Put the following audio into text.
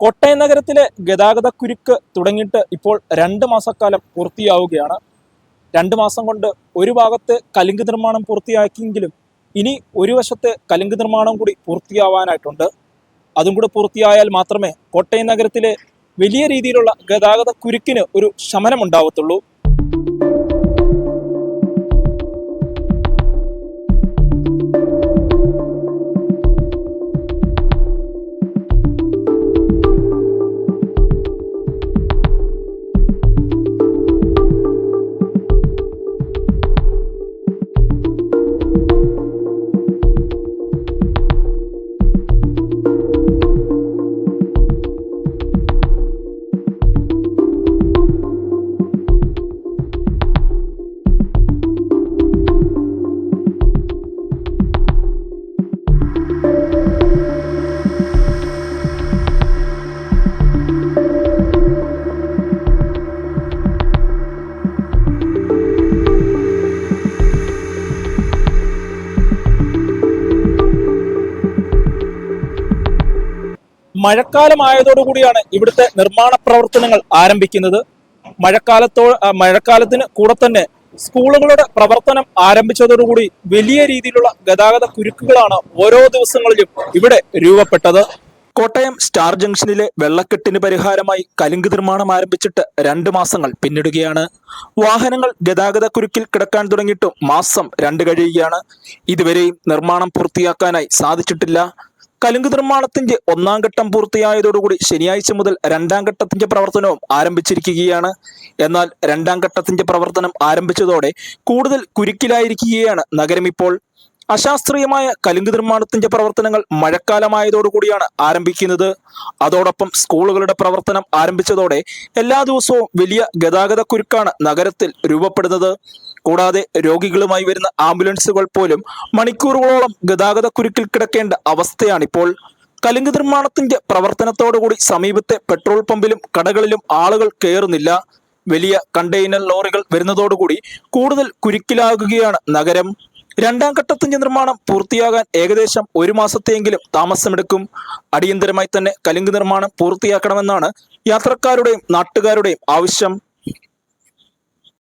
കോട്ടയം നഗരത്തിലെ ഗതാഗതക്കുരുക്ക് തുടങ്ങിയിട്ട് ഇപ്പോൾ 2 മാസക്കാലം പൂർത്തിയാവുകയാണ്. 2 മാസം കൊണ്ട് ഒരു ഭാഗത്ത് കലുങ്ക് നിർമ്മാണം പൂർത്തിയാക്കിയെങ്കിലും ഇനി ഒരു വശത്തെ കലുങ്ക് നിർമ്മാണം കൂടി പൂർത്തിയാവാനായിട്ടുണ്ട്. അതും കൂടി പൂർത്തിയായാൽ മാത്രമേ കോട്ടയം നഗരത്തിലെ വലിയ രീതിയിലുള്ള ഗതാഗതക്കുരുക്കിന് ഒരു ശമനം ഉണ്ടാവത്തുള്ളൂ. മഴക്കാലമായതോടുകൂടിയാണ് ഇവിടുത്തെ നിർമ്മാണ പ്രവർത്തനങ്ങൾ ആരംഭിക്കുന്നത്. മഴക്കാലത്തിന് കൂടെ തന്നെ സ്കൂളുകളുടെ പ്രവർത്തനം ആരംഭിച്ചതോടുകൂടി വലിയ രീതിയിലുള്ള ഗതാഗത കുരുക്കുകളാണ് ഓരോ ദിവസങ്ങളിലും ഇവിടെ രൂപപ്പെട്ടത്. കോട്ടയം സ്റ്റാർ ജംഗ്ഷനിലെ വെള്ളക്കെട്ടിന് പരിഹാരമായി കലുങ്ക് നിർമ്മാണം ആരംഭിച്ചിട്ട് 2 മാസങ്ങൾ പിന്നിടുകയാണ്. വാഹനങ്ങൾ ഗതാഗത കുരുക്കിൽ കിടക്കാൻ തുടങ്ങിയിട്ടും മാസം 2 കഴിയുകയാണ്. ഇതുവരെയും നിർമ്മാണം പൂർത്തിയാക്കാനായി സാധിച്ചിട്ടില്ല. കലുങ്ക് നിർമ്മാണത്തിന്റെ 1-ാം ഘട്ടം പൂർത്തിയായതോടുകൂടി ശനിയാഴ്ച മുതൽ 2-ാം ഘട്ടത്തിന്റെ പ്രവർത്തനവും ആരംഭിച്ചിരിക്കുകയാണ്. എന്നാൽ 2-ാം ഘട്ടത്തിന്റെ പ്രവർത്തനം ആരംഭിച്ചതോടെ കൂടുതൽ കുരുക്കിലായിരിക്കുകയാണ് നഗരം ഇപ്പോൾ. അശാസ്ത്രീയമായ കലുങ്ക് നിർമ്മാണത്തിന്റെ പ്രവർത്തനങ്ങൾ മഴക്കാലമായതോടുകൂടിയാണ് ആരംഭിക്കുന്നത്. അതോടൊപ്പം സ്കൂളുകളുടെ പ്രവർത്തനം ആരംഭിച്ചതോടെ എല്ലാ ദിവസവും വലിയ ഗതാഗത കുരുക്കാണ് നഗരത്തിൽ രൂപപ്പെടുന്നത്. കൂടാതെ രോഗികളുമായി വരുന്ന ആംബുലൻസുകൾ പോലും മണിക്കൂറുകളോളം ഗതാഗത കുരുക്കിൽ കിടക്കേണ്ട അവസ്ഥയാണിപ്പോൾ. കലുങ്ക് നിർമ്മാണത്തിന്റെ പ്രവർത്തനത്തോടുകൂടി സമീപത്തെ പെട്രോൾ പമ്പിലും കടകളിലും ആളുകൾ കയറുന്നില്ല. വലിയ കണ്ടെയ്നർ ലോറികൾ വരുന്നതോടുകൂടി കൂടുതൽ കുരുക്കിലാകുകയാണ് നഗരം. 2-ാം ഘട്ടത്തിന്റെ നിർമ്മാണം പൂർത്തിയാകാൻ ഏകദേശം 1 മാസത്തെയെങ്കിലും താമസമെടുക്കും. അടിയന്തരമായി തന്നെ കലുങ്ക് നിർമ്മാണം പൂർത്തിയാക്കണമെന്നാണ് യാത്രക്കാരുടെയും നാട്ടുകാരുടെയും ആവശ്യം.